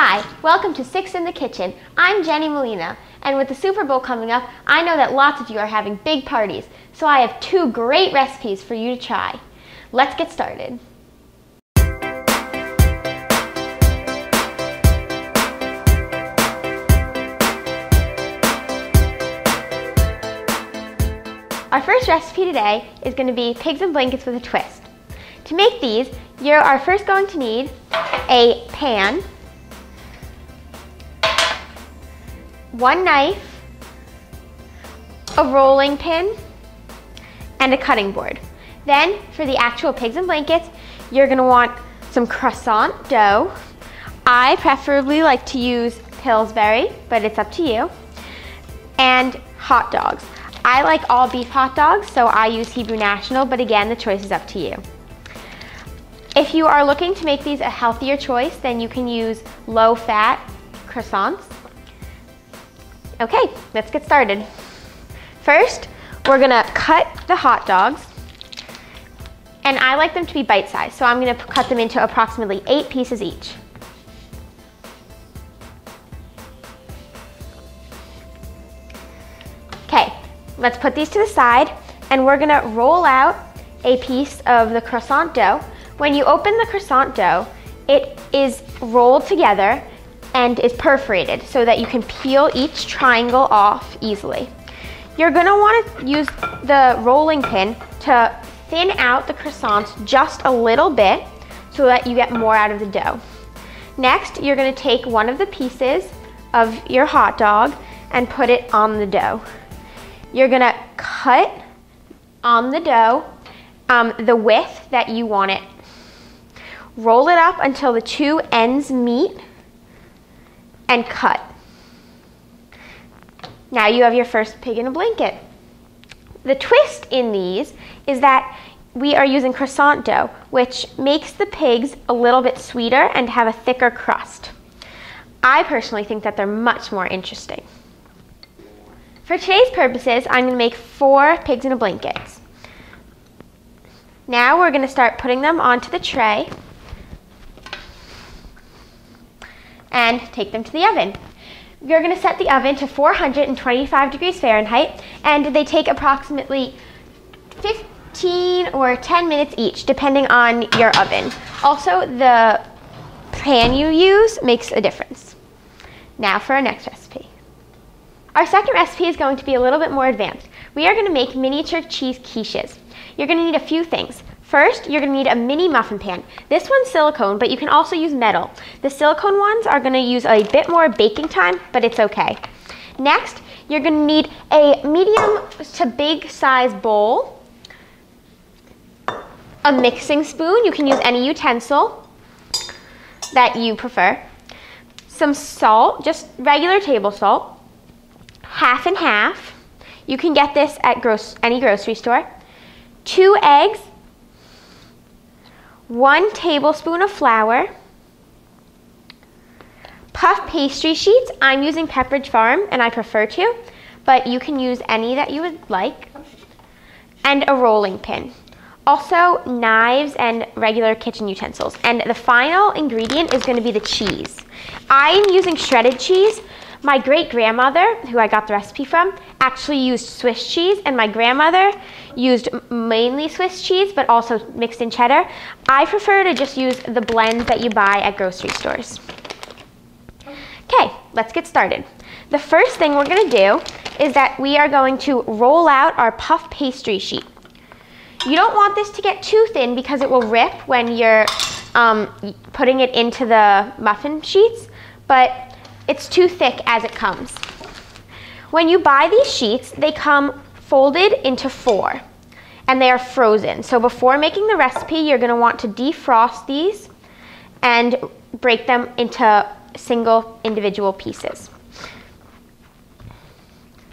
Hi, welcome to Six in the Kitchen. I'm Jennie Malina, and with the Super Bowl coming up, I know that lots of you are having big parties, so I have two great recipes for you to try. Let's get started. Our first recipe today is going to be pigs in blankets with a twist. To make these, you are first going to need a pan, one knife, a rolling pin, and a cutting board. Then, for the actual pigs in blankets, you're going to want some croissant dough. I preferably like to use Pillsbury, but it's up to you. And hot dogs. I like all beef hot dogs, so I use Hebrew National, but again, the choice is up to you. If you are looking to make these a healthier choice, then you can use low-fat croissants. Okay, let's get started. First, we're gonna cut the hot dogs, and I like them to be bite-sized, so I'm gonna cut them into approximately 8 pieces each. Okay, let's put these to the side, and we're gonna roll out a piece of the croissant dough. When you open the croissant dough, it is rolled together and is perforated so that you can peel each triangle off easily. You're gonna wanna use the rolling pin to thin out the croissants just a little bit so that you get more out of the dough. Next, you're gonna take one of the pieces of your hot dog and put it on the dough. You're gonna cut on the dough the width that you want it. Roll it up until the two ends meet and cut. Now you have your first pig in a blanket. The twist in these is that we are using croissant dough, which makes the pigs a little bit sweeter and have a thicker crust. I personally think that they're much more interesting. For today's purposes, I'm going to make 4 pigs in a blanket. Now we're going to start putting them onto the tray and take them to the oven. You're going to set the oven to 425 degrees Fahrenheit, and they take approximately 15 or 10 minutes each, depending on your oven. Also, the pan you use makes a difference. Now for our next recipe. Our second recipe is going to be a little bit more advanced. We are going to make miniature cheese quiches. You're going to need a few things. First, you're going to need a mini muffin pan. This one's silicone, but you can also use metal. The silicone ones are going to use a bit more baking time, but it's okay. Next, you're going to need a medium to big size bowl, a mixing spoon. You can use any utensil that you prefer. Some salt, just regular table salt, half and half. You can get this at any grocery store. 2 eggs, 1 tablespoon of flour, puff pastry sheets. I'm using Pepperidge Farm, and I prefer to, but you can use any that you would like, and a rolling pin. Also, knives and regular kitchen utensils. And the final ingredient is going to be the cheese. I'm using shredded cheese. My great-grandmother, who I got the recipe from, actually used Swiss cheese, and my grandmother used mainly Swiss cheese, but also mixed in cheddar. I prefer to just use the blends that you buy at grocery stores. Okay, let's get started. The first thing we're going to do is that we are going to roll out our puff pastry sheet. You don't want this to get too thin because it will rip when you're putting it into the muffin sheets, but it's too thick as it comes. When you buy these sheets, they come folded into 4, and they are frozen. So before making the recipe, you're going to want to defrost these and break them into single individual pieces.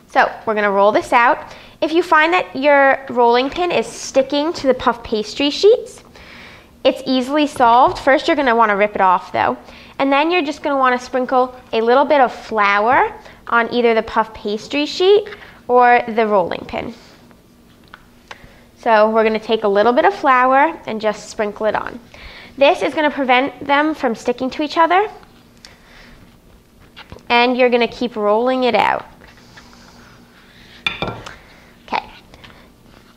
So we're going to roll this out. If you find that your rolling pin is sticking to the puff pastry sheets, it's easily solved. First, you're going to want to rip it off though. And then you're just going to want to sprinkle a little bit of flour on either the puff pastry sheet or the rolling pin. So we're going to take a little bit of flour and just sprinkle it on. This is going to prevent them from sticking to each other. and you're gonna keep rolling it out. Okay,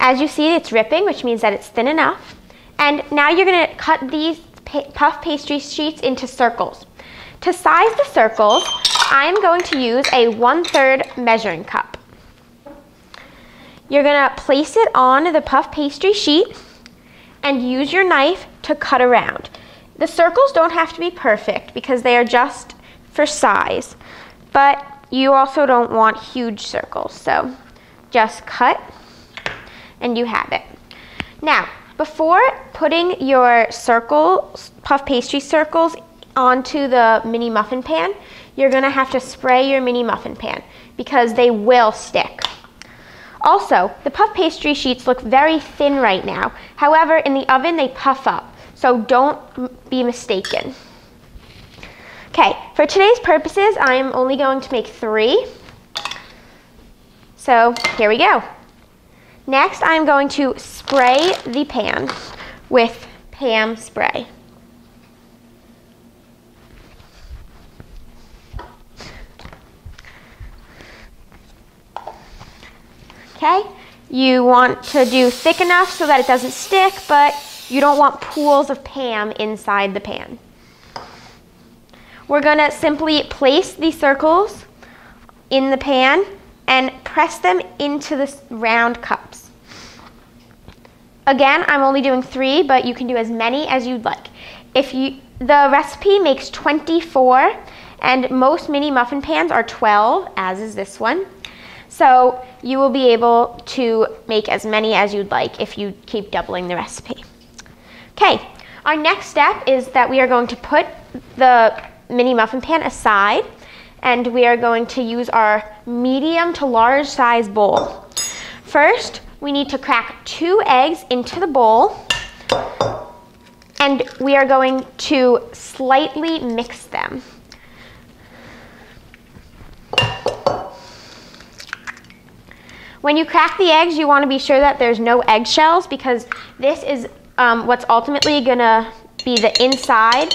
as you see, it's dripping, which means that it's thin enough. And now you're gonna cut these puff pastry sheets into circles. To size the circles, I'm going to use a 1/3 measuring cup. You're gonna place it on the puff pastry sheet and use your knife to cut around. The circles don't have to be perfect because they are just for size, but you also don't want huge circles, so just cut and you have it. Now, before putting your puff pastry circles onto the mini muffin pan, you're gonna have to spray your mini muffin pan because they will stick. Also, the puff pastry sheets look very thin right now. However, in the oven, they puff up, so don't be mistaken. Okay, for today's purposes, I am only going to make 3. So here we go. Next, I'm going to spray the pan with Pam spray. Okay, you want to do thick enough so that it doesn't stick, but you don't want pools of Pam inside the pan. We're gonna simply place the circles in the pan and press them into the round cups. Again, I'm only doing 3, but you can do as many as you'd like. The recipe makes 24, and most mini muffin pans are 12, as is this one. So you will be able to make as many as you'd like if you keep doubling the recipe. Okay, our next step is that we are going to put the mini muffin pan aside, and we are going to use our medium to large size bowl. First, we need to crack 2 eggs into the bowl, and we are going to slightly mix them. When you crack the eggs, you want to be sure that there's no eggshells because this is what's ultimately going to be the inside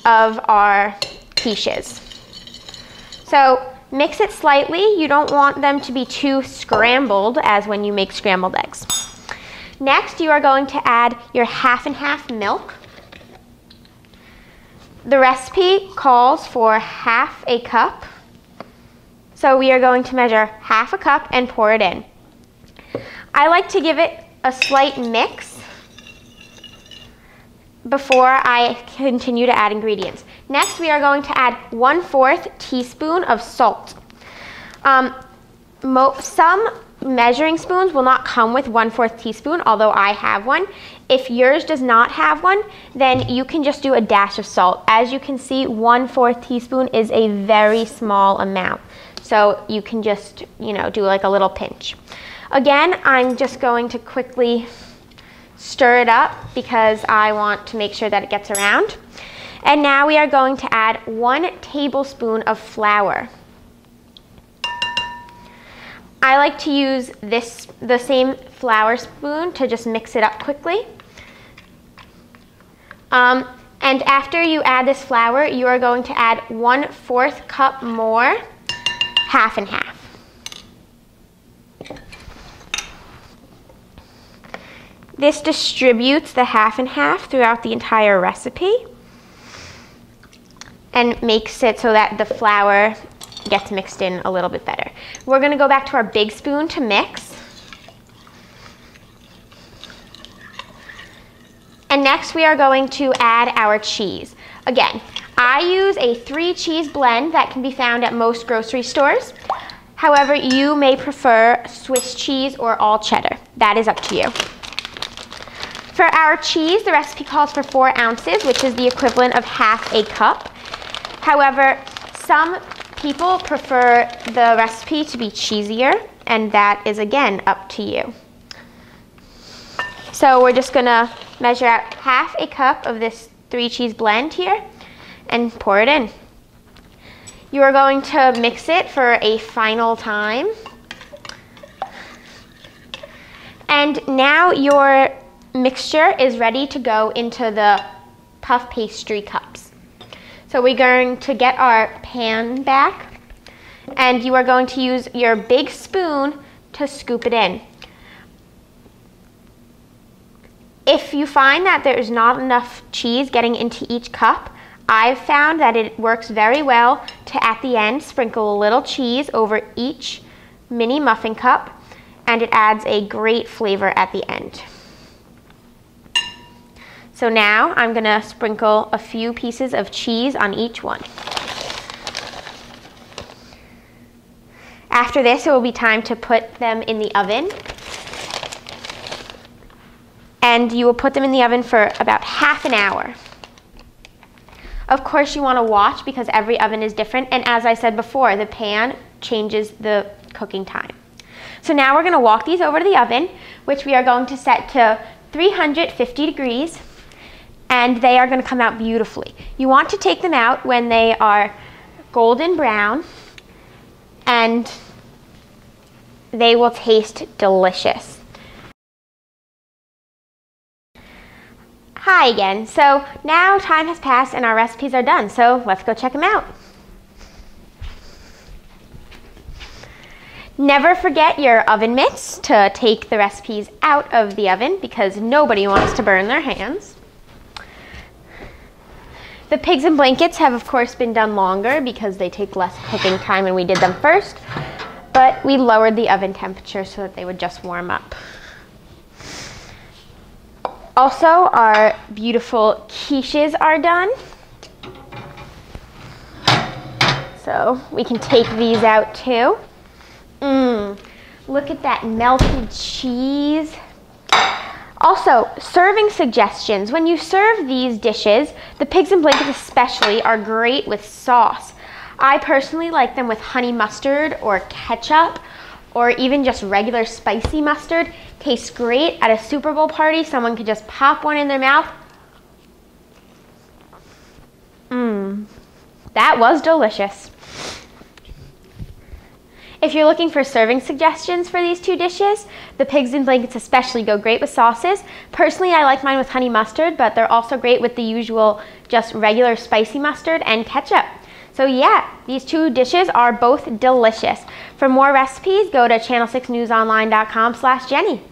of our quiches. So mix it slightly. You don't want them to be too scrambled as when you make scrambled eggs. Next, you are going to add your 1/2 milk. The recipe calls for 1/2 cup. So we are going to measure 1/2 cup and pour it in. I like to give it a slight mix before I continue to add ingredients. Next, we are going to add 1/4 teaspoon of salt. Some measuring spoons will not come with 1/4 teaspoon, although I have one. If yours does not have one, then you can just do a dash of salt. As you can see, 1/4 teaspoon is a very small amount. So you can just, do like a little pinch. Again, I'm just going to quickly stir it up because I want to make sure that it gets around. And now we are going to add 1 tablespoon of flour. I like to use the same flour spoon to just mix it up quickly. And after you add this flour, you are going to add 1/4 cup more, 1/2 and 1/2. This distributes the 1/2 and 1/2 throughout the entire recipe and makes it so that the flour gets mixed in a little bit better. We're going to go back to our big spoon to mix. And next we are going to add our cheese. Again, I use a 3 cheese blend that can be found at most grocery stores. However, you may prefer Swiss cheese or all cheddar. That is up to you. For our cheese, the recipe calls for 4 ounces, which is the equivalent of 1/2 cup. However, some people prefer the recipe to be cheesier, and that is again up to you. So we're just gonna measure out 1/2 cup of this 3 cheese blend here and pour it in. You are going to mix it for a final time. And now your mixture is ready to go into the puff pastry cups. So we're going to get our pan back And you are going to use your big spoon to scoop it in. If you find that there's not enough cheese getting into each cup, I've found that it works very well to, at the end, sprinkle a little cheese over each mini muffin cup, and it adds a great flavor at the end. So now I'm gonna sprinkle a few pieces of cheese on each one. After this, it will be time to put them in the oven. And you will put them in the oven for about half an hour. Of course, you want to watch because every oven is different. And as I said before, the pan changes the cooking time. So now we're going to walk these over to the oven, which we are going to set to 350 degrees. And they are going to come out beautifully. You want to take them out when they are golden brown, and they will taste delicious. Hi again. So now time has passed and our recipes are done. So let's go check them out. Never forget your oven mitts to take the recipes out of the oven because nobody wants to burn their hands. The pigs in blankets have of course been done longer because they take less cooking time when we did them first, but we lowered the oven temperature so that they would just warm up. Also, our beautiful quiches are done. So we can take these out too. Look at that melted cheese. Also, serving suggestions. When you serve these dishes, the pigs in blankets especially are great with sauce. I personally like them with honey mustard or ketchup, or even just regular spicy mustard. Tastes great at a Super Bowl party. Someone could just pop one in their mouth. That was delicious. If you're looking for serving suggestions for these two dishes, the pigs in blankets especially go great with sauces. Personally, I like mine with honey mustard, but they're also great with the usual just regular spicy mustard and ketchup. So yeah, these two dishes are both delicious. For more recipes, go to channel6newsonline.com/Jennie.